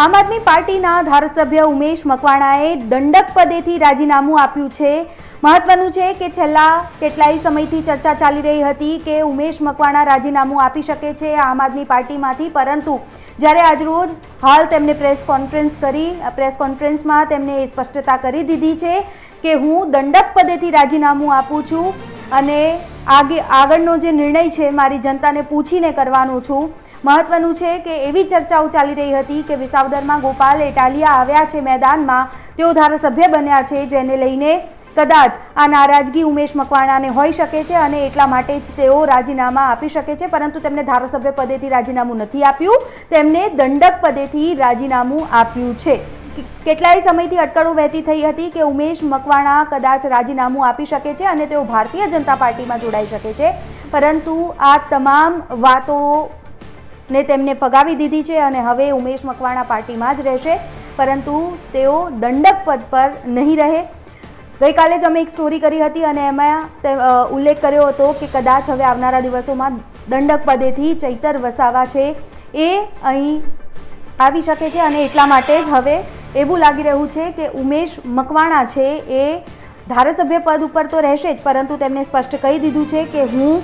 આમ આદમી પાર્ટીના ધારાસભ્ય ઉમેશ મકવાણાએ દંડક પદેથી રાજીનામું આપ્યું છે। મહત્વનું છે કે છેલ્લા કેટલાય સમયથી ચર્ચા ચાલી રહી હતી કે ઉમેશ મકવાણા રાજીનામું આપી શકે છે આમ આદમી પાર્ટીમાંથી, પરંતુ જ્યારે આજરોજ હાલ તેમણે પ્રેસ કોન્ફરન્સમાં તેમણે એ સ્પષ્ટતા કરી દીધી છે કે હું દંડક પદેથી રાજીનામું આપું છું અને આગળનો જે નિર્ણય છે મારી જનતાને પૂછીને કરવાનો છું। મહત્વનું છે કે એવી ચર્ચાઓ ચાલી રહી હતી કે વિસાવદરમાં ગોપાલ ઇટાલિયા આવ્યા છે મેદાનમાં, તેઓ ધારાસભ્ય બન્યા છે, જેને લઈને કદાચ આ નારાજગી ઉમેશ મકવાણાને હોઈ શકે છે અને એટલા માટે જ તેઓ રાજીનામા આપી શકે છે, પરંતુ તેમણે ધારાસભ્ય પદેથી રાજીનામું નથી આપ્યું, તેમણે દંડક પદેથી રાજીનામું આપ્યું છે। કેટલાય સમયથી અટકળો વહેતી થઈ હતી કે ઉમેશ મકવાણા કદાચ રાજીનામું આપી શકે છે અને તેઓ ભારતીય જનતા પાર્ટીમાં જોડાઈ શકે છે, પરંતુ આ તમામ વાતો ને તેમને ફગાવી દીધી છે અને હવે ઉમેશ મકવાણા પાર્ટીમાં જ રહેશે, પરંતુ તેઓ દંડક પદ પર નહીં રહે। ગઈકાલે જ અમે એક સ્ટોરી કરી હતી અને એમાં ઉલ્લેખ કર્યો હતો કે કદાચ હવે આવનારા દિવસોમાં દંડક પદેથી ચૈતર વસાવા છે એ અહીં આવી શકે છે અને એટલા માટે જ હવે એવું લાગી રહ્યું છે કે ઉમેશ મકવાણા છે એ ધારાસભ્ય પદ ઉપર તો રહેશે જ, પરંતુ તેમણે સ્પષ્ટ કહી દીધું છે કે હું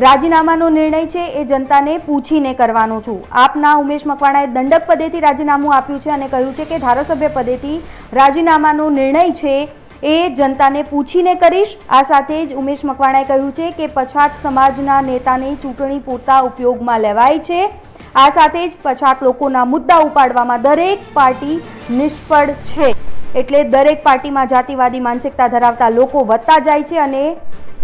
રાજીનામાનો નિર્ણય છે એ જનતાને પૂછીને કરવાનો છું। આપના ઉમેશ મકવાણાએ દંડક પદેથી રાજીનામું આપ્યું છે અને કહ્યું છે કે ધારાસભ્ય પદેથી રાજીનામાનો નિર્ણય છે એ જનતાને પૂછીને કરીશ। આ સાથે જ ઉમેશ મકવાણાએ કહ્યું છે કે પછાત સમાજના નેતાને ચૂંટણી પૂરતા ઉપયોગમાં લેવાય છે। આ સાથે જ પછાત લોકોના મુદ્દા ઉપાડવામાં દરેક પાર્ટી નિષ્ફળ છે, એટલે દરેક પાર્ટીમાં જાતિવાદી માનસિકતા ધરાવતા લોકો વધતા જાય છે અને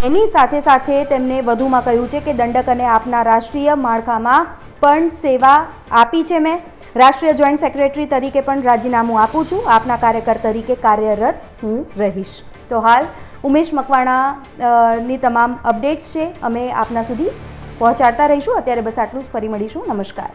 એની સાથે સાથે તેમણે વધુમાં કહ્યું છે કે દંડક અને આપના રાષ્ટ્રીય માળખામાં પણ સેવા આપી છે મેં, રાષ્ટ્રીય જોઈન્ટ સેક્રેટરી તરીકે પણ રાજીનામું આપું છું, આપના કાર્યકર તરીકે કાર્યરત હું રહીશ। તો હાલ ઉમેશ મકવાણાની તમામ અપડેટ્સ છે અમે આપના સુધી પહોંચાડતા રહીશું। અત્યારે બસ આટલું જ, ફરી મળીશું, નમસ્કાર।